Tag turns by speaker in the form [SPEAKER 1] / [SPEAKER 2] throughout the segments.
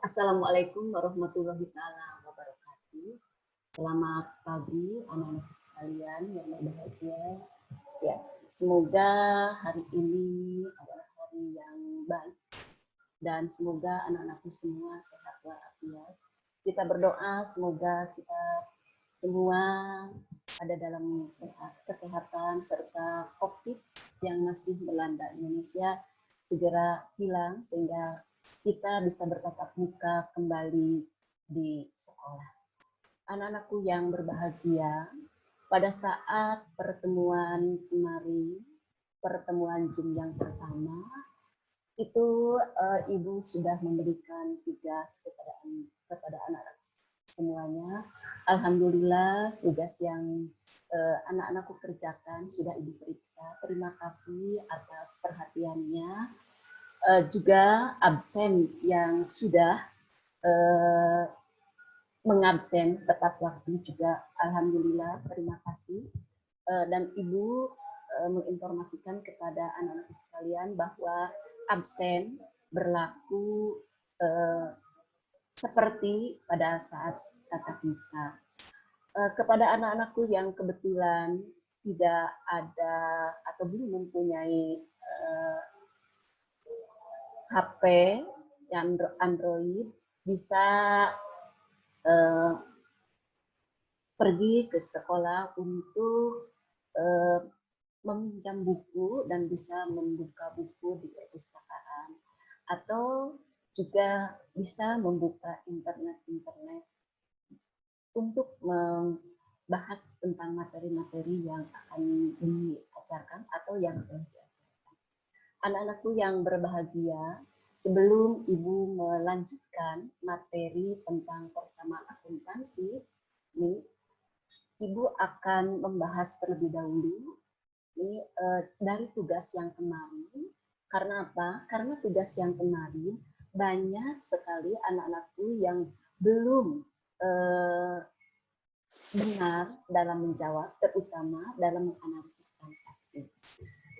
[SPEAKER 1] Assalamualaikum warahmatullahi wabarakatuh. Selamat pagi anak-anak sekalian yang berbahagia. Ya, semoga hari ini adalah hari yang baik dan semoga anak-anakku semua sehat walafiat. Kita berdoa semoga kita semua ada dalam kesehatan serta COVID yang masih melanda Indonesia segera hilang sehingga kita bisa bertatap muka kembali di sekolah. Anak-anakku yang berbahagia, pada saat pertemuan kemarin, pertemuan Zoom yang pertama, itu Ibu sudah memberikan tugas kepada anak-anak semuanya. Alhamdulillah tugas yang anak-anakku kerjakan sudah Ibu periksa. Terima kasih atas perhatiannya. Juga absen yang sudah mengabsen tepat waktu juga alhamdulillah terima kasih. Dan Ibu menginformasikan kepada anak-anak sekalian bahwa absen berlaku seperti pada saat tatap muka. Kepada anak-anakku yang kebetulan tidak ada atau belum mempunyai HP yang Android, bisa pergi ke sekolah untuk meminjam buku dan bisa membuka buku di perpustakaan, atau juga bisa membuka internet untuk membahas tentang materi-materi yang akan diajarkan atau yang telah diajarkan. Anak-anakku yang berbahagia, sebelum Ibu melanjutkan materi tentang persamaan akuntansi, ini Ibu akan membahas terlebih dahulu ini dari tugas yang kemarin. Karena apa? Karena tugas yang kemarin banyak sekali anak-anakku yang belum benar dalam menjawab, terutama dalam menganalisis transaksi.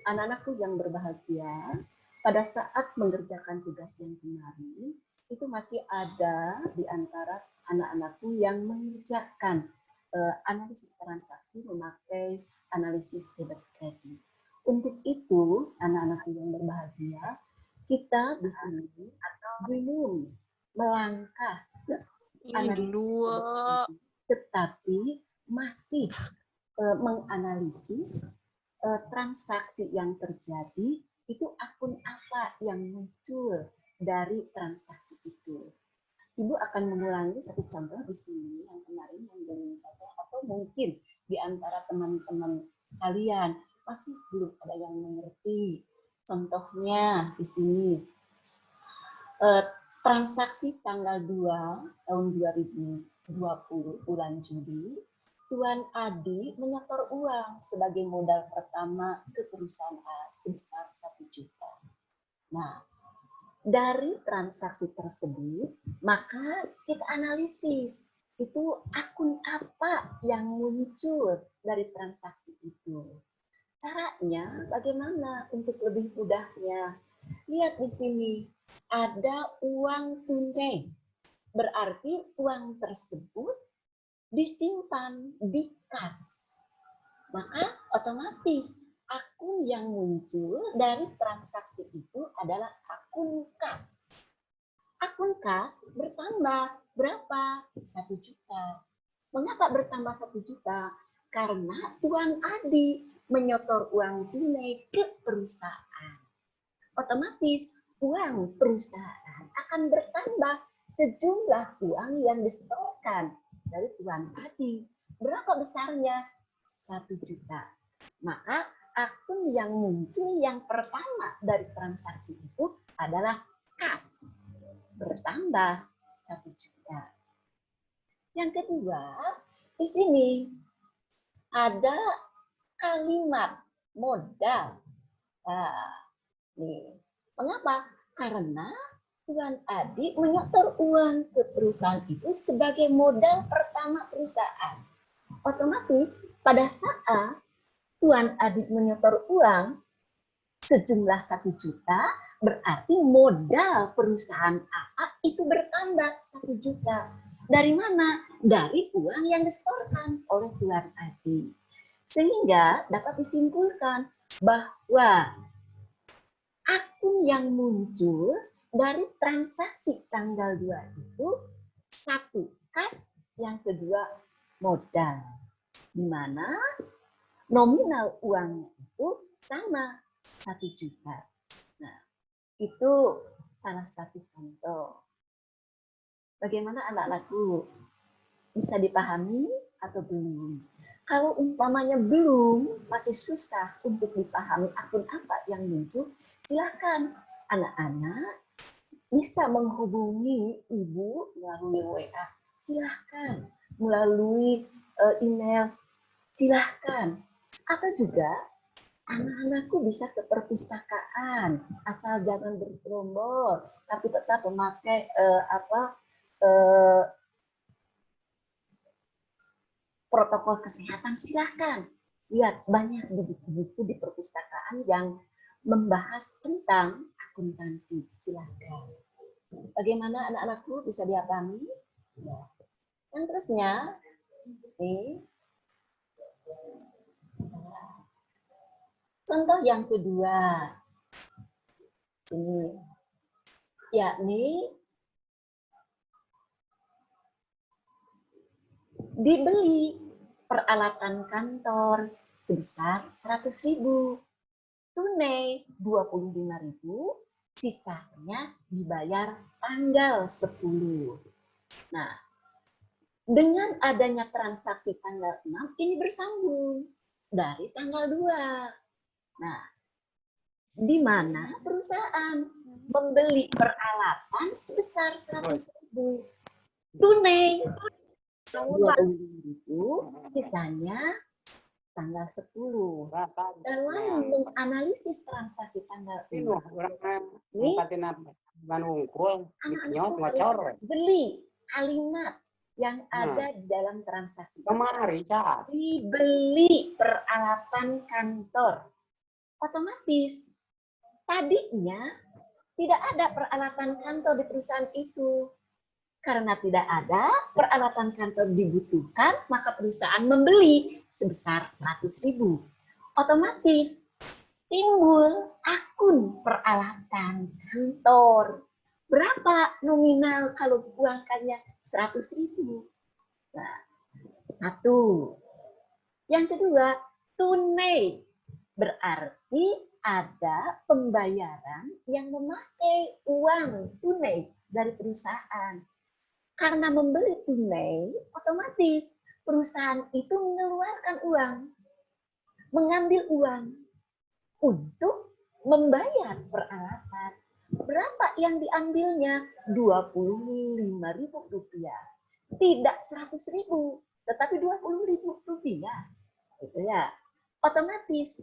[SPEAKER 1] Anak-anakku yang berbahagia, pada saat mengerjakan tugas yang kemarin, itu masih ada di antara anak-anakku yang mengerjakan analisis transaksi memakai analisis debit kredit. Untuk itu, anak-anakku yang berbahagia, kita di sini belum melangkah ke analisis debit kredit, tetapi masih menganalisis transaksi yang terjadi, itu akun apa yang muncul dari transaksi itu. Ibu akan mengulangi satu contoh di sini yang kemarin yang belum selesai, atau mungkin di antara teman-teman kalian masih belum ada yang mengerti. Contohnya di sini, transaksi tanggal 2 tahun 2020 bulan Juli, Tuan Adi menyetor uang sebagai modal pertama ke perusahaan A sebesar 1 juta. Nah, dari transaksi tersebut, maka kita analisis itu akun apa yang muncul dari transaksi itu. Caranya bagaimana untuk lebih mudahnya? Lihat di sini, ada uang tunai. Berarti uang tersebut disimpan di kas, maka otomatis akun yang muncul dari transaksi itu adalah akun kas. Akun kas bertambah berapa? 1 juta. Mengapa bertambah 1 juta? Karena Tuan Adi menyetor uang tunai ke perusahaan. Otomatis uang perusahaan akan bertambah sejumlah uang yang disetorkan dari Tuan Adi. Berapa besarnya? 1 juta. Maka akun yang muncul yang pertama dari transaksi itu adalah kas. Bertambah 1 juta. Yang kedua, di sini ada kalimat modal. Nih, mengapa? Karena Tuan Adi menyetor uang ke perusahaan itu sebagai modal pertama perusahaan. Otomatis pada saat Tuan Adi menyetor uang sejumlah 1 juta, berarti modal perusahaan AA itu bertambah 1 juta. Dari mana? Dari uang yang disetorkan oleh Tuan Adi. Sehingga dapat disimpulkan bahwa akun yang muncul dari transaksi tanggal 2 itu satu kas, yang kedua modal. Di mana nominal uangnya itu sama 1 juta. Nah, itu salah satu contoh. Bagaimana anak-anakku? Bisa dipahami atau belum? Kalau umpamanya belum, masih susah untuk dipahami akun apa yang muncul, silakan anak-anak bisa menghubungi ibu melalui WA, silahkan melalui email, silahkan. Atau juga anak-anakku bisa ke perpustakaan, asal jangan bergerombol, tapi tetap memakai protokol kesehatan, silahkan. Lihat, banyak buku-buku di perpustakaan yang membahas tentang akuntansi, silahkan. Bagaimana anak-anakku bisa dipahami? Ya. Yang terusnya, nih, contoh yang kedua, ini, yakni dibeli peralatan kantor sebesar 100.000, tunai 25.000, sisanya dibayar tanggal 10. Nah, dengan adanya transaksi tanggal 6, ini bersambung dari tanggal 2. Nah, di mana perusahaan membeli peralatan sebesar 100.000, tunai 20.000, sisanya tanggal 10. Dalam menganalisis transaksi tanggal 6, ini anak-anak harus jeli kalimat yang ada di dalam transaksi. Dibeli peralatan kantor. Otomatis tadinya tidak ada peralatan kantor di perusahaan itu. Karena tidak ada peralatan kantor dibutuhkan, maka perusahaan membeli sebesar 100.000. Otomatis timbul akun peralatan kantor. Berapa nominal kalau diuangkannya 100.000? Nah, satu. Yang kedua, tunai. Berarti ada pembayaran yang memakai uang tunai dari perusahaan. Karena membeli tunai, otomatis perusahaan itu mengeluarkan uang, mengambil uang untuk membayar peralatan. Berapa yang diambilnya? Rp25.000. Tidak 100.000, tetapi Rp20.000. Gitu ya. Otomatis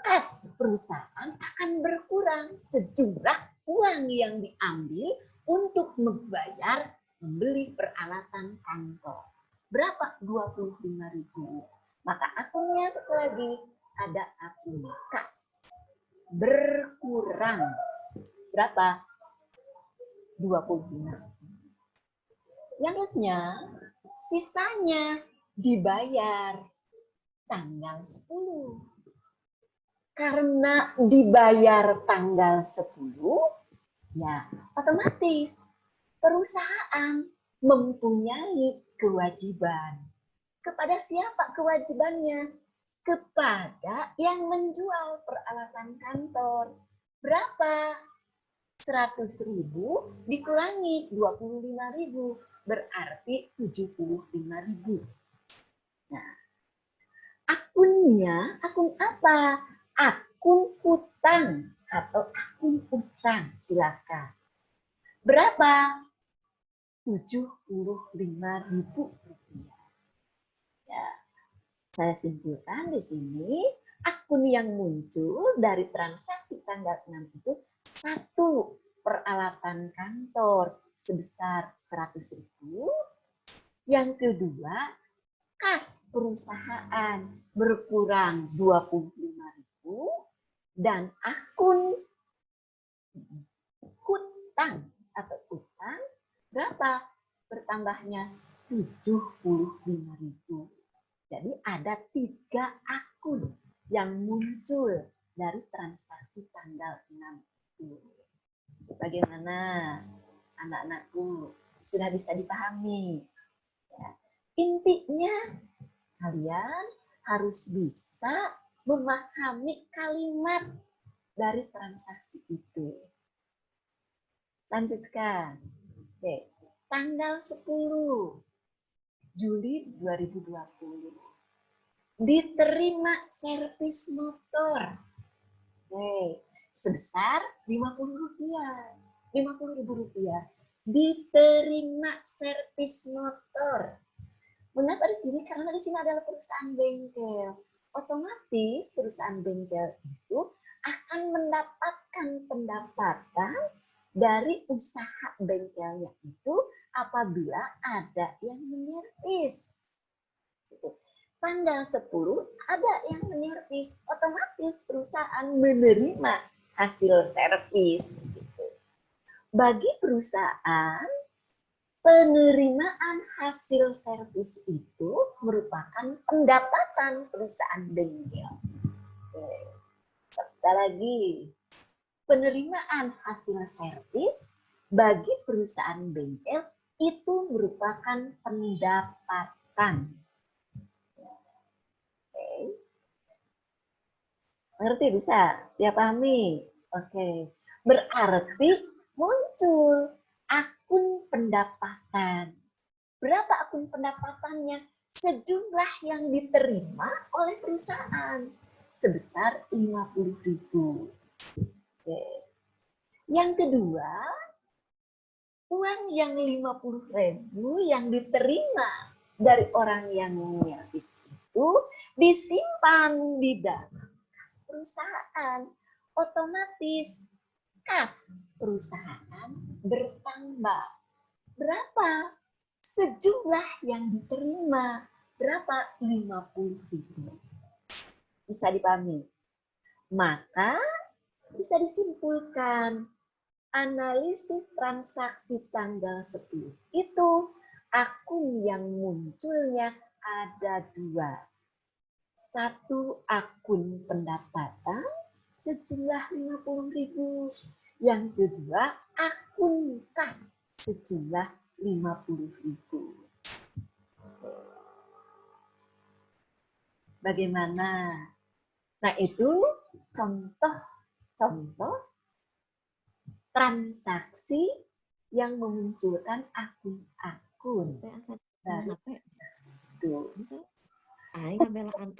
[SPEAKER 1] kas perusahaan akan berkurang sejumlah uang yang diambil untuk membayar membeli peralatan kantor. Berapa? 25.000. Maka akunnya satu lagi ada akun kas. Berkurang. Berapa? 25. Yang terusnya, sisanya dibayar tanggal 10. Karena dibayar tanggal 10, ya otomatis perusahaan mempunyai kewajiban. Kepada siapa kewajibannya? Kepada yang menjual peralatan kantor. Berapa? 100.000 dikurangi 25.000, berarti 75.000. Nah, akunnya, akun apa? Akun utang atau akun utang, silakan. Berapa? Rp75.000. Ya, saya simpulkan di sini, akun yang muncul dari transaksi tanggal 6 itu, satu, peralatan kantor sebesar 100.000. Yang kedua, kas perusahaan berkurang 25.000 dan akun hutang atau utang berapa? Bertambahnya 75.000. Jadi ada 3 akun yang muncul dari transaksi tanggal 6 itu. Bagaimana anak-anakku? Sudah bisa dipahami? Ya. Intinya kalian harus bisa memahami kalimat dari transaksi itu. Lanjutkan. Oke. Tanggal 10 Juli 2020. Diterima servis motor. Oke. Sebesar Rp50.000. Diterima servis motor. Mengapa di sini? Karena di sini adalah perusahaan bengkel. Otomatis perusahaan bengkel itu akan mendapatkan pendapatan dari usaha bengkelnya itu apabila ada yang menyervis. Tanggal 10 ada yang menyervis, otomatis perusahaan menerima hasil servis. Bagi perusahaan, penerimaan hasil servis itu merupakan pendapatan perusahaan bengkel. Sekali lagi, penerimaan hasil servis bagi perusahaan bengkel itu merupakan pendapatan. Oke. Ngerti bisa? Ya pahami? Oke. Berarti muncul akun pendapatan. Berapa akun pendapatannya? Sejumlah yang diterima oleh perusahaan sebesar 50.000. Oke. Yang kedua, uang yang 50.000 yang diterima dari orang yang menyervis itu disimpan di dalam kas perusahaan. Otomatis kas perusahaan bertambah. Berapa? Sejumlah yang diterima. Berapa? 50.000. Bisa dipahami? Maka bisa disimpulkan analisis transaksi tanggal 10 itu akun yang munculnya ada 2. 1 akun pendapatan sejumlah 50.000. Yang kedua akun kas sejumlah 50.000. Bagaimana? Nah, itu contoh transaksi yang memunculkan akun-akun dari transaksi itu.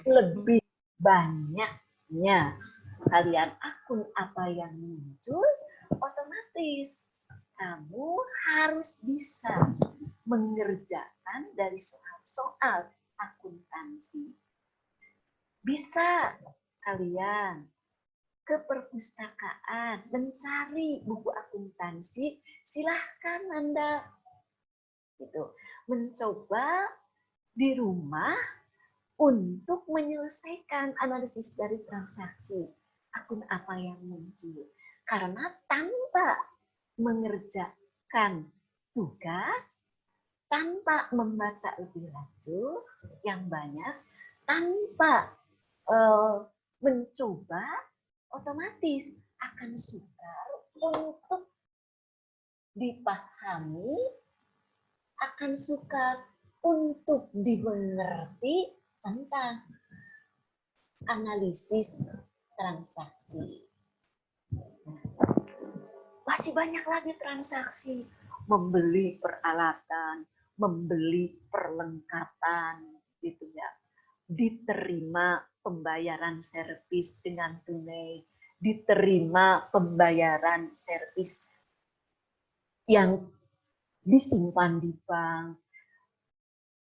[SPEAKER 1] Lebih banyaknya kalian akun apa yang muncul, otomatis kamu harus bisa mengerjakan dari soal-soal akuntansi. Bisa kalian ke perpustakaan mencari buku akuntansi, silahkan Anda gitu, mencoba di rumah untuk menyelesaikan analisis dari transaksi akun apa yang muncul. Karena tanpa mengerjakan tugas, tanpa membaca lebih lanjut yang banyak, tanpa mencoba, otomatis akan sukar untuk dipahami, akan sukar untuk dimengerti tentang analisis transaksi. Masih banyak lagi transaksi, membeli peralatan, membeli perlengkapan, gitu ya. Diterima pembayaran servis dengan tunai, diterima pembayaran servis yang disimpan di bank,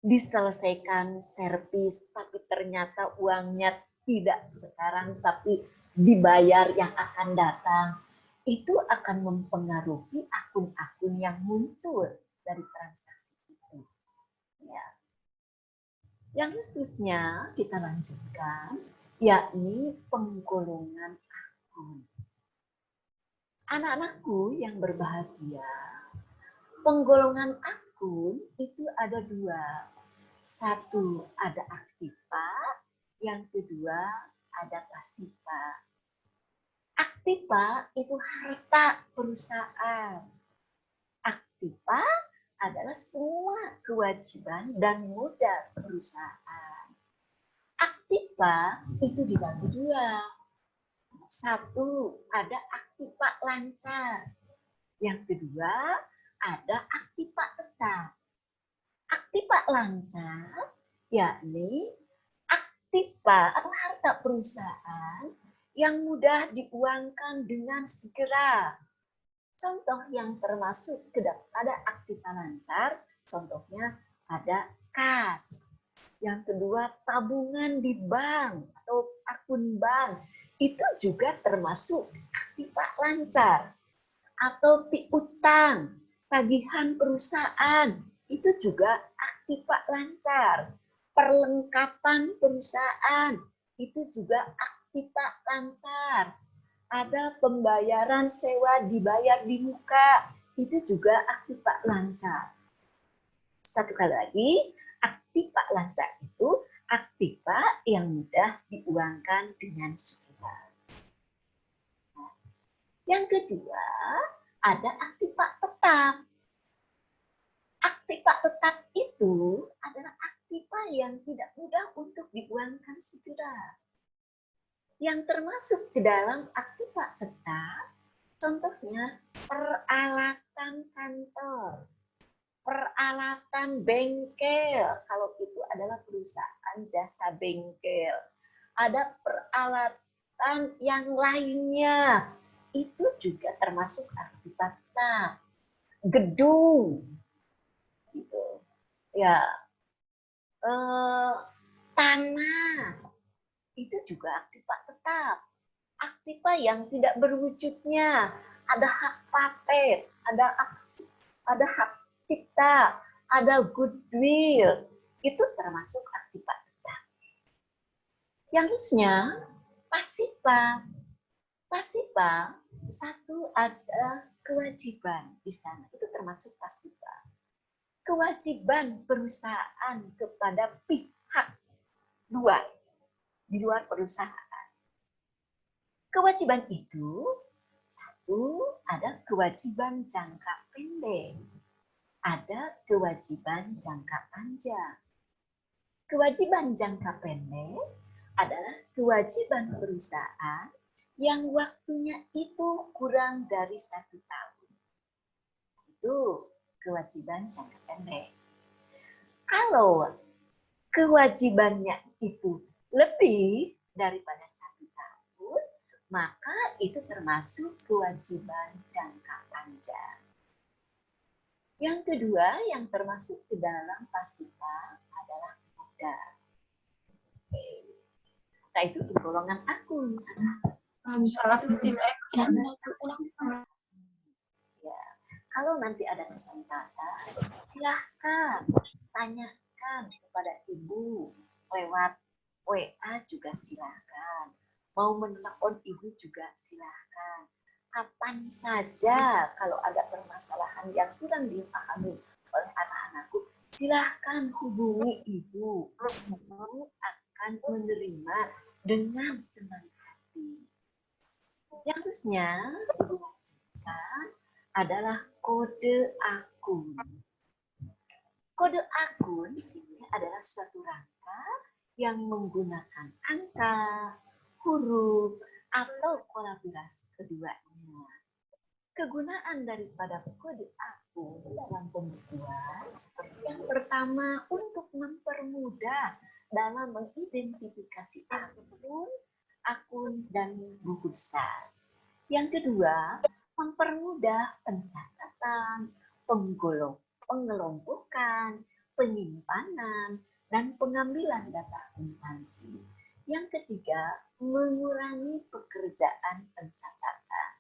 [SPEAKER 1] diselesaikan servis tapi ternyata uangnya tidak sekarang tapi dibayar yang akan datang, itu akan mempengaruhi akun-akun yang muncul dari transaksi itu. Ya. Yang seterusnya kita lanjutkan, yakni penggolongan akun. Anak-anakku yang berbahagia, penggolongan akun itu ada dua. Satu ada aktiva, yang kedua ada pasiva. Aktiva itu harta perusahaan. Aktiva adalah semua kewajiban dan modal perusahaan. Aktiva itu dibagi dua. Satu, ada aktiva lancar. Yang kedua, ada aktiva tetap. Aktiva lancar, yakni aktiva atau harta perusahaan yang mudah diuangkan dengan segera. Contoh yang termasuk pada aktiva lancar, contohnya ada kas. Yang kedua, tabungan di bank atau akun bank. Itu juga termasuk aktiva lancar. Atau piutang, tagihan perusahaan, itu juga aktiva lancar. Perlengkapan perusahaan, itu juga aktiva lancar. Ada pembayaran sewa dibayar di muka, itu juga aktiva lancar. Satu kali lagi, aktiva lancar itu aktiva yang mudah diuangkan dengan segera. Yang kedua, ada aktiva tetap. Aktiva tetap itu adalah aktiva yang tidak mudah untuk diuangkan segera. Yang termasuk ke dalam aktiva tetap, contohnya peralatan kantor, peralatan bengkel, kalau itu adalah perusahaan jasa bengkel. Ada peralatan yang lainnya, itu juga termasuk aktiva tetap. Gedung, gitu. Ya, tanah, itu juga aktiva tetap. Aktiva yang tidak berwujudnya, ada hak paten, ada hak cipta, ada goodwill, itu termasuk aktiva tetap. Yang seterusnya, pasiva. Pasiva, satu ada kewajiban di sana, itu termasuk pasiva. Kewajiban perusahaan kepada pihak luar, di luar perusahaan. Kewajiban itu, satu, ada kewajiban jangka pendek, ada kewajiban jangka panjang. Kewajiban jangka pendek adalah kewajiban perusahaan yang waktunya itu kurang dari 1 tahun. Itu kewajiban jangka pendek. Kalau kewajibannya itu lebih daripada 1 tahun, maka itu termasuk kewajiban jangka panjang. Yang kedua yang termasuk ke dalam pasiva adalah modal. Nah, itu golongan akun. Ya, kalau nanti ada kesempatan, silahkan tanyakan kepada ibu lewat WA juga silahkan. Mau menelpon ibu juga silahkan. Kapan saja kalau ada permasalahan yang kurang dipahami oleh anak-anakku, silahkan hubungi ibu. Ibu akan menerima dengan senang hati. Yang seterusnya dilanjutkan adalah kode akun. Kode akun di sini adalah suatu rangka yang menggunakan angka, huruf, atau kolaborasi keduanya. Kegunaan daripada kode akun dalam pembukuan yang pertama untuk mempermudah dalam mengidentifikasi akun dan buku besar. Yang kedua, mempermudah pencatatan, pengelompokan, penyimpanan, dan pengambilan data akuntansi. Yang ketiga, mengurangi pekerjaan pencatatan.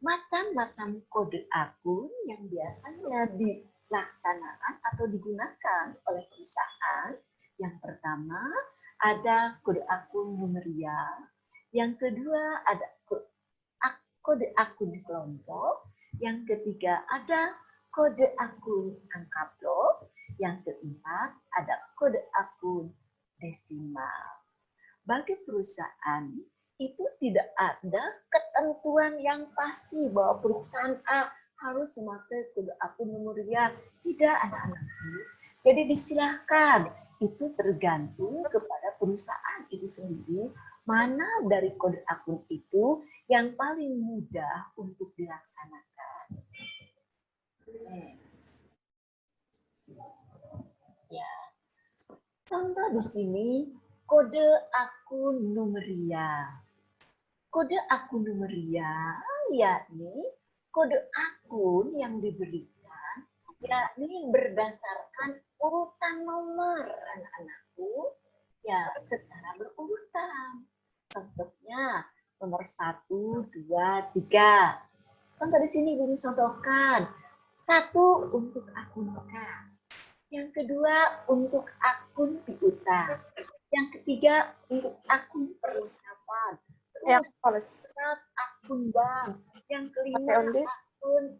[SPEAKER 1] Macam-macam kode akun yang biasanya dilaksanakan atau digunakan oleh perusahaan. Yang pertama, ada kode akun numeria. Yang kedua, ada kode akun kelompok. Yang ketiga, ada kode akun angka blok. Yang keempat, ada kode akun desimal. Bagi perusahaan, itu tidak ada ketentuan yang pasti bahwa perusahaan A harus memakai kode akun numeria. Tidak, anak-anakku. Jadi disilahkan. Itu tergantung kepada perusahaan itu sendiri. Mana dari kode akun itu yang paling mudah untuk dilaksanakan. Next. Ya. Contoh di sini kode akun numeria. Kode akun numeria yakni kode akun yang diberikan yakni berdasarkan urutan nomor anak-anakku ya secara berurutan. Contohnya nomor 1, 2, 3. Contoh di sini Bumi contohkan. 1 untuk akun kas. Yang kedua untuk akun piutang. Yang ketiga untuk akun perlengkapan. Terus akun bank. Yang kelima akun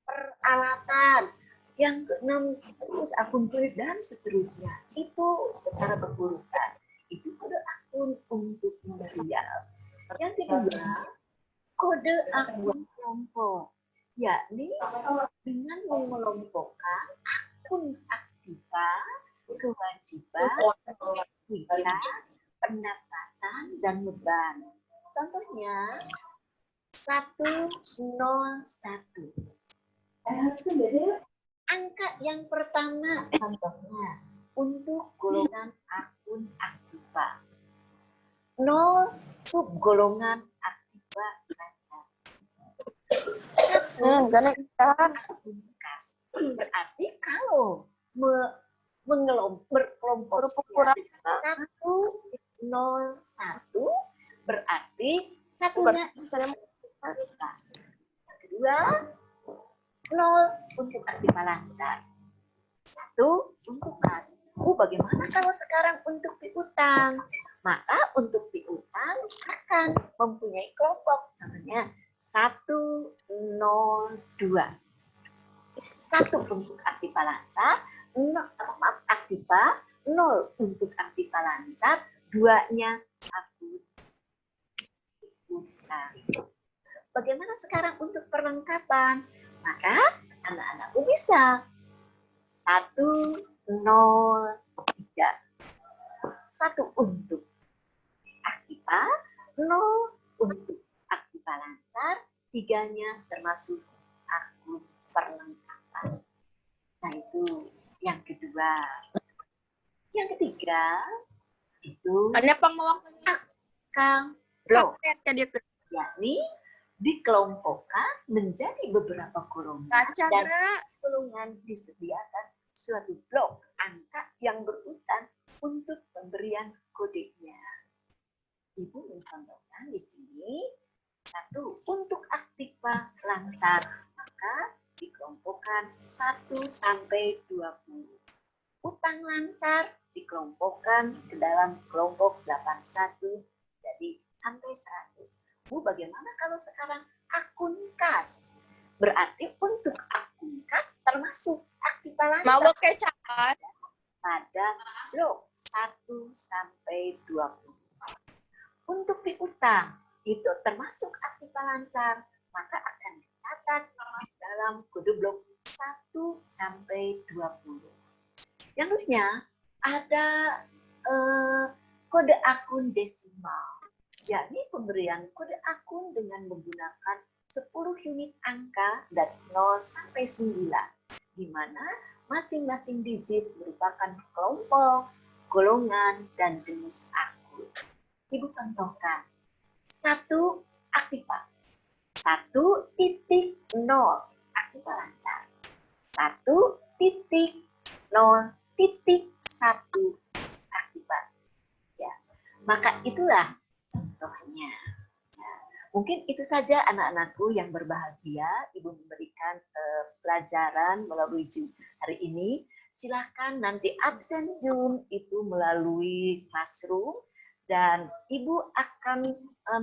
[SPEAKER 1] peralatan. Yang keenam terus akun kredit dan seterusnya. Itu secara berurutan. Itu kode akun untuk numeria. Yang kedua kode akun kelompok. Yakni dengan mengelompokkan akun aktiva, kewajiban, ekuitas, pendapatan, dan beban. Contohnya 101. Angka yang pertama contohnya untuk golongan akun aktiva. 0 subgolongan aktiva lancar. Akun kas. Berarti kalau berkelompok 101 berarti satunya kas. Kedua 0 untuk aktiva lancar. 1 untuk kas. Bagaimana kalau sekarang untuk piutang? Maka untuk piutang akan mempunyai kelompok. Contohnya 102. 1 untuk aktiva lancar, 0 aktiva, 0 untuk aktiva lancar, 2-nya akun piutang. Bagaimana sekarang untuk perlengkapan? Maka anak-anakku bisa 103. 1 untuk aktiva, 0 untuk aktiva lancar, 3-nya termasuk akun perlengkapan. Nah itu yang kedua. Yang ketiga itu akun blok, yakni dikelompokkan menjadi beberapa golongan dan golongan disediakan suatu blok angka yang berurutan untuk pemberian kodenya. Ibu mencontohkan di sini 1 untuk aktiva lancar, maka dikelompokkan 1 sampai 20. Utang lancar dikelompokkan ke dalam kelompok 81, jadi sampai 100. Bu, bagaimana kalau sekarang akun kas? Berarti untuk akun kas termasuk aktiva lancar pada blok 1 sampai 20. Untuk piutang itu termasuk aktiva lancar, maka akan dicatat dalam kode blok 1 sampai 20. Yang terusnya ada kode akun desimal, yakni pemberian kode akun dengan menggunakan 10 unit angka dari 0 sampai 9, di mana masing-masing digit merupakan kelompok, golongan, dan jenis akun. Ibu contohkan. 1 aktiva. 1.0 aktiva lancar. 1.0.1 aktiva. Maka itulah contohnya. Mungkin itu saja anak-anakku yang berbahagia. Ibu memberikan pelajaran melalui Zoom hari ini. Silakan nanti absen Zoom itu melalui Classroom dan Ibu akan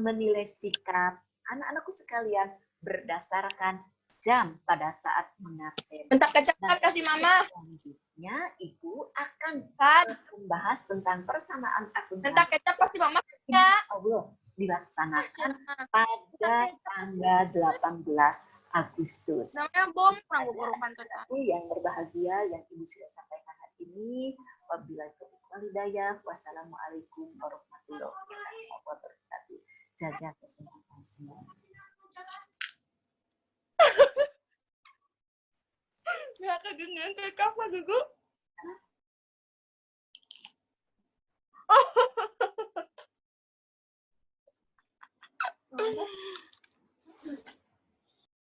[SPEAKER 1] menilai sikap anak-anakku sekalian berdasarkan jam pada saat mengabsen.
[SPEAKER 2] Bentar kecap kasih mama.
[SPEAKER 1] Selanjutnya Ibu akan membahas tentang persamaan akuntansi.
[SPEAKER 2] Bentar kecap kasih mama.
[SPEAKER 1] Insya Allah dilaksanakan pada tanggal 18 Agustus.
[SPEAKER 2] Namanya bom
[SPEAKER 1] Aku yang berbahagia yang Ibu sudah sampaikan hari ini. Wabillahi taufiq wal hidayah. Wassalamualaikum warahmatullahi wabarakatuh. Jaga kesehatan semua.
[SPEAKER 2] Ya kegengan ke kafa gugu. Oh.